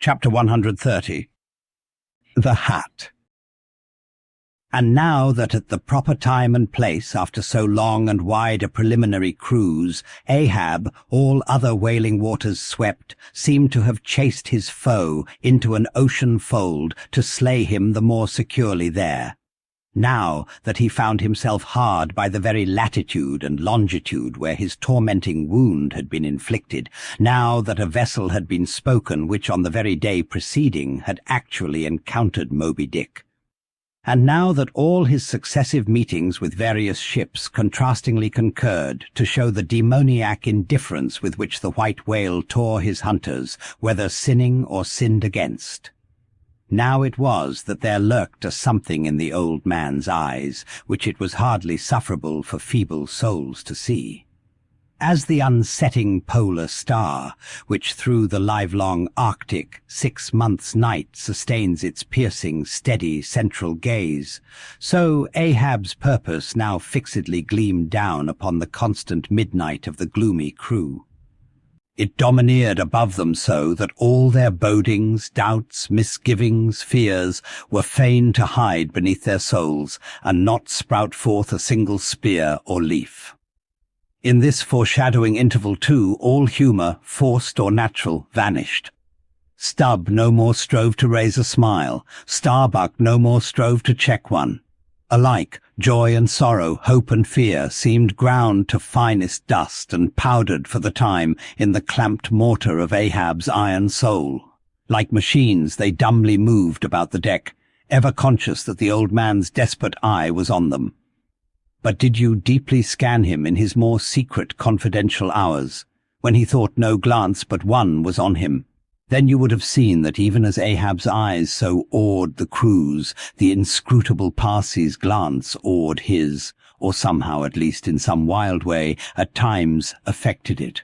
Chapter 130. The Hat. And now that at the proper time and place, after so long and wide a preliminary cruise, Ahab, all other wailing waters swept, seemed to have chased his foe into an ocean fold to slay him the more securely there. Now that he found himself hard by the very latitude and longitude where his tormenting wound had been inflicted, now that a vessel had been spoken which on the very day preceding had actually encountered Moby Dick, and now that all his successive meetings with various ships contrastingly concurred to show the demoniac indifference with which the white whale tore his hunters, whether sinning or sinned against. Now it was that there lurked a something in the old man's eyes, which it was hardly sufferable for feeble souls to see. As the unsetting polar star, which through the livelong Arctic 6 months' night sustains its piercing, steady, central gaze, so Ahab's purpose now fixedly gleamed down upon the constant midnight of the gloomy crew. It domineered above them so that all their bodings, doubts, misgivings, fears were fain to hide beneath their souls and not sprout forth a single spear or leaf. In this foreshadowing interval, too, all humour, forced or natural, vanished. Stubb no more strove to raise a smile, Starbuck no more strove to check one. Alike, joy and sorrow, hope and fear seemed ground to finest dust and powdered for the time in the clamped mortar of Ahab's iron soul. Like machines, they dumbly moved about the deck, ever conscious that the old man's desperate eye was on them. But did you deeply scan him in his more secret, confidential hours, when he thought no glance but one was on him, then you would have seen that even as Ahab's eyes so awed the crew's, the inscrutable Parsi's glance awed his, or somehow, at least in some wild way, at times affected it.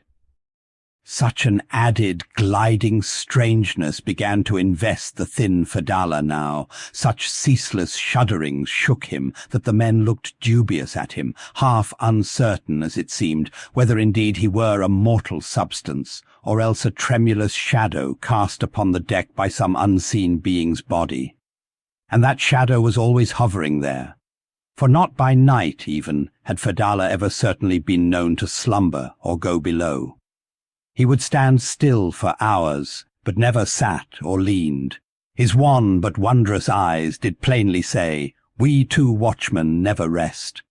Such an added, gliding strangeness began to invest the thin Fedallah now, such ceaseless shudderings shook him that the men looked dubious at him, half uncertain, as it seemed, whether indeed he were a mortal substance, or else a tremulous shadow cast upon the deck by some unseen being's body. And that shadow was always hovering there, for not by night even had Fedallah ever certainly been known to slumber or go below. He would stand still for hours, but never sat or leaned. His wan but wondrous eyes did plainly say, "We two watchmen never rest."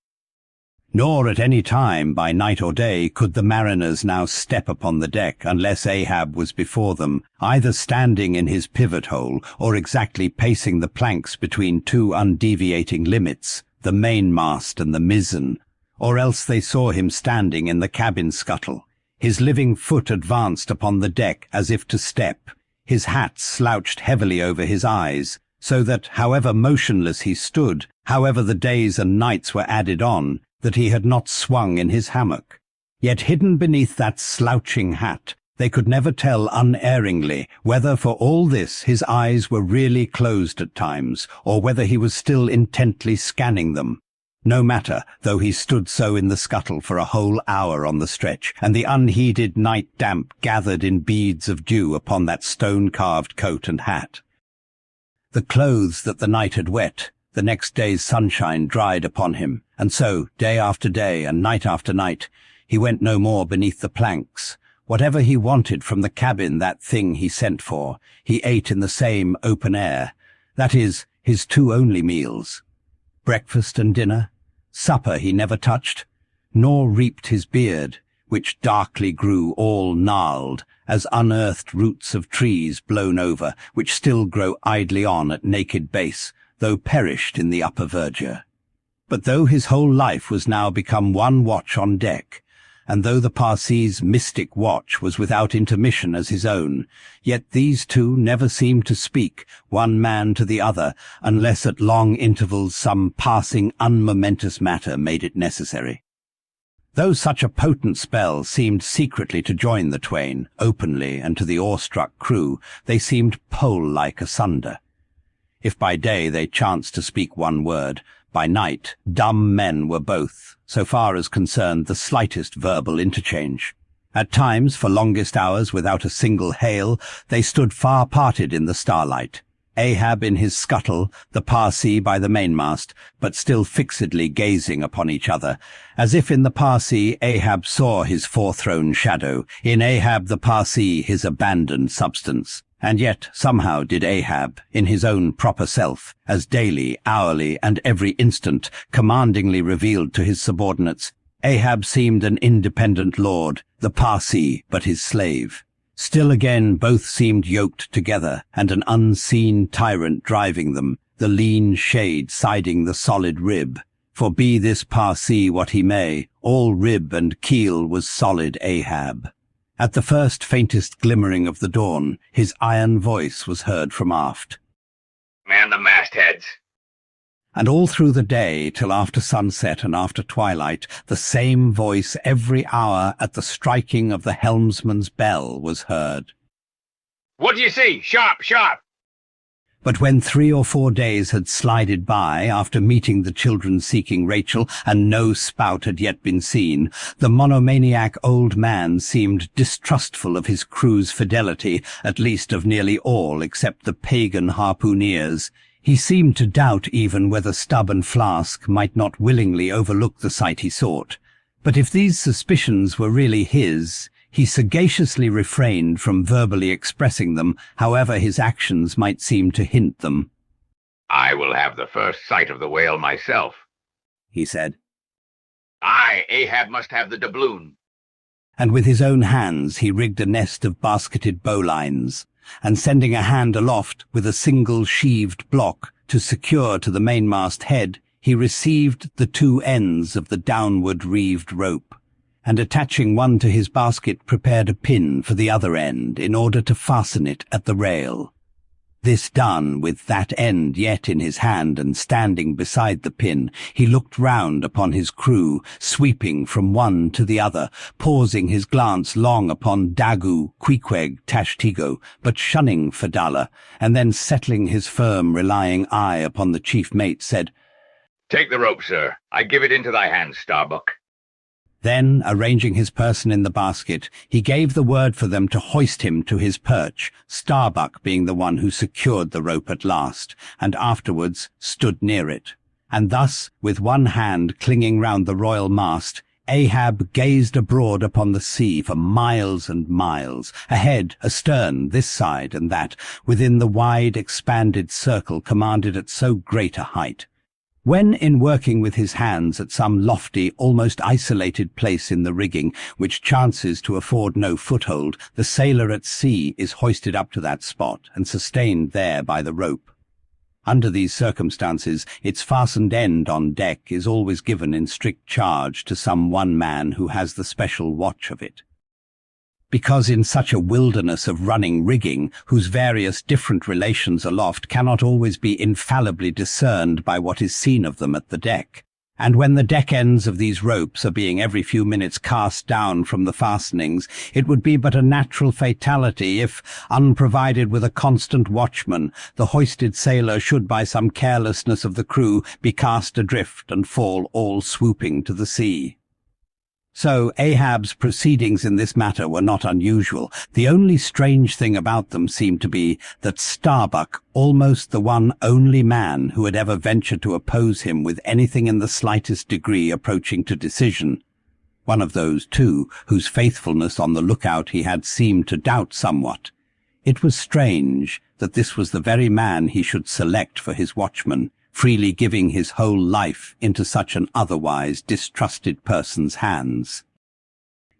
Nor at any time, by night or day, could the mariners now step upon the deck unless Ahab was before them, either standing in his pivot hole or exactly pacing the planks between two undeviating limits, the mainmast and the mizzen, or else they saw him standing in the cabin scuttle, his living foot advanced upon the deck as if to step, his hat slouched heavily over his eyes, so that, however motionless he stood, however the days and nights were added on, that he had not swung in his hammock. Yet hidden beneath that slouching hat, they could never tell unerringly whether for all this his eyes were really closed at times, or whether he was still intently scanning them. No matter, though he stood so in the scuttle for a whole hour on the stretch, and the unheeded night damp gathered in beads of dew upon that stone-carved coat and hat. The clothes that the night had wet, the next day's sunshine dried upon him, and so, day after day and night after night, he went no more beneath the planks. Whatever he wanted from the cabin, that thing he sent for, he ate in the same open air, that is, his two only meals. Breakfast and dinner. Supper he never touched, nor reaped his beard, which darkly grew all gnarled, as unearthed roots of trees blown over, which still grow idly on at naked base, though perished in the upper verdure. But though his whole life was now become one watch on deck, and though the Parsi's mystic watch was without intermission as his own, yet these two never seemed to speak, one man to the other, unless at long intervals some passing unmomentous matter made it necessary. Though such a potent spell seemed secretly to join the twain, openly, and to the awestruck crew, they seemed pole-like asunder. If by day they chanced to speak one word, by night dumb men were both, so far as concerned the slightest verbal interchange. At times, for longest hours without a single hail, they stood far parted in the starlight, Ahab in his scuttle, the Parsee by the mainmast, but still fixedly gazing upon each other, as if in the Parsee Ahab saw his forethrown shadow, in Ahab the Parsee his abandoned substance. And yet somehow did Ahab, in his own proper self, as daily, hourly, and every instant commandingly revealed to his subordinates, Ahab seemed an independent lord, the Parsee but his slave. Still again both seemed yoked together, and an unseen tyrant driving them, the lean shade siding the solid rib. For be this Parsee what he may, all rib and keel was solid Ahab. At the first faintest glimmering of the dawn, his iron voice was heard from aft. "Man the mastheads." And all through the day, till after sunset and after twilight, the same voice every hour at the striking of the helmsman's bell was heard. "What do you see? Sharp, sharp!" But when 3 or 4 days had slided by, after meeting the children seeking Rachel, and no spout had yet been seen, the monomaniac old man seemed distrustful of his crew's fidelity, at least of nearly all except the pagan harpooneers. He seemed to doubt even whether Stubb and Flask might not willingly overlook the sight he sought. But if these suspicions were really his, he sagaciously refrained from verbally expressing them, however his actions might seem to hint them. "I will have the first sight of the whale myself," he said. "I, Ahab, must have the doubloon." And with his own hands he rigged a nest of basketed bowlines, and sending a hand aloft with a single sheaved block to secure to the mainmast head, he received the 2 ends of the downward reeved rope, and attaching one to his basket prepared a pin for the other end in order to fasten it at the rail. This done, with that end yet in his hand and standing beside the pin, he looked round upon his crew, sweeping from one to the other, pausing his glance long upon Dagu, Queequeg, Tashtigo, but shunning Fedallah, and then settling his firm, relying eye upon the chief mate, said, "Take the rope, sir. I give it into thy hands, Starbuck." Then, arranging his person in the basket, he gave the word for them to hoist him to his perch, Starbuck being the one who secured the rope at last, and afterwards stood near it. And thus, with one hand clinging round the royal mast, Ahab gazed abroad upon the sea for miles and miles, ahead, astern, this side and that, within the wide expanded circle commanded at so great a height. When in working with his hands at some lofty, almost isolated place in the rigging, which chances to afford no foothold, the sailor at sea is hoisted up to that spot and sustained there by the rope. Under these circumstances, its fastened end on deck is always given in strict charge to some one man who has the special watch of it. Because in such a wilderness of running rigging, whose various different relations aloft cannot always be infallibly discerned by what is seen of them at the deck, and when the deck ends of these ropes are being every few minutes cast down from the fastenings, it would be but a natural fatality if, unprovided with a constant watchman, the hoisted sailor should by some carelessness of the crew be cast adrift and fall all swooping to the sea. So Ahab's proceedings in this matter were not unusual. The only strange thing about them seemed to be that Starbuck, almost the one only man who had ever ventured to oppose him with anything in the slightest degree approaching to decision, one of those, too, whose faithfulness on the lookout he had seemed to doubt somewhat. It was strange that this was the very man he should select for his watchman, freely giving his whole life into such an otherwise distrusted person's hands.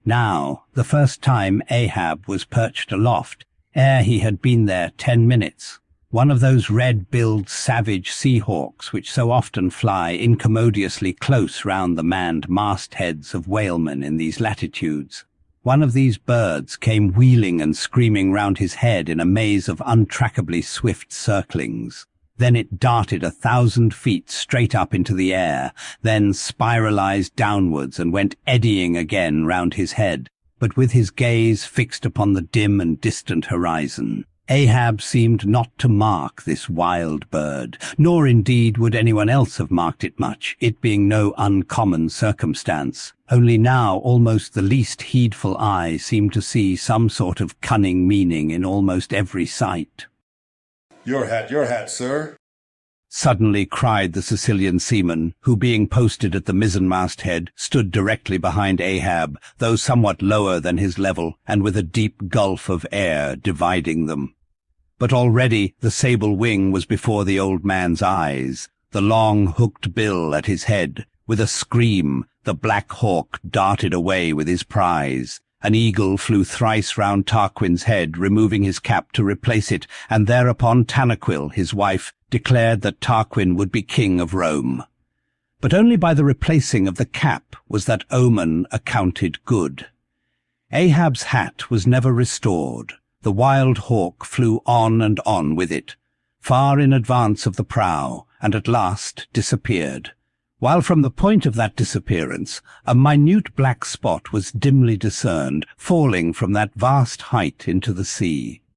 Now, the first time Ahab was perched aloft, ere he had been there 10 minutes, one of those red-billed savage sea-hawks which so often fly incommodiously close round the manned mastheads of whalemen in these latitudes. One of these birds came wheeling and screaming round his head in a maze of untrackably swift circlings. Then it darted 1,000 feet straight up into the air, then spiralized downwards and went eddying again round his head, but with his gaze fixed upon the dim and distant horizon. Ahab seemed not to mark this wild bird, nor indeed would anyone else have marked it much, it being no uncommon circumstance. Only now almost the least heedful eye seemed to see some sort of cunning meaning in almost every sight. Your hat, sir," suddenly cried the Sicilian seaman, who, being posted at the mizzenmast head, stood directly behind Ahab, though somewhat lower than his level, and with a deep gulf of air dividing them. But already the sable wing was before the old man's eyes, the long hooked bill at his head. With a scream, the black hawk darted away with his prize. An eagle flew thrice round Tarquin's head, removing his cap to replace it, and thereupon Tanaquil, his wife, declared that Tarquin would be king of Rome. But only by the replacing of the cap was that omen accounted good. Ahab's hat was never restored. The wild hawk flew on and on with it, far in advance of the prow, and at last disappeared, while from the point of that disappearance a minute black spot was dimly discerned, falling from that vast height into the sea.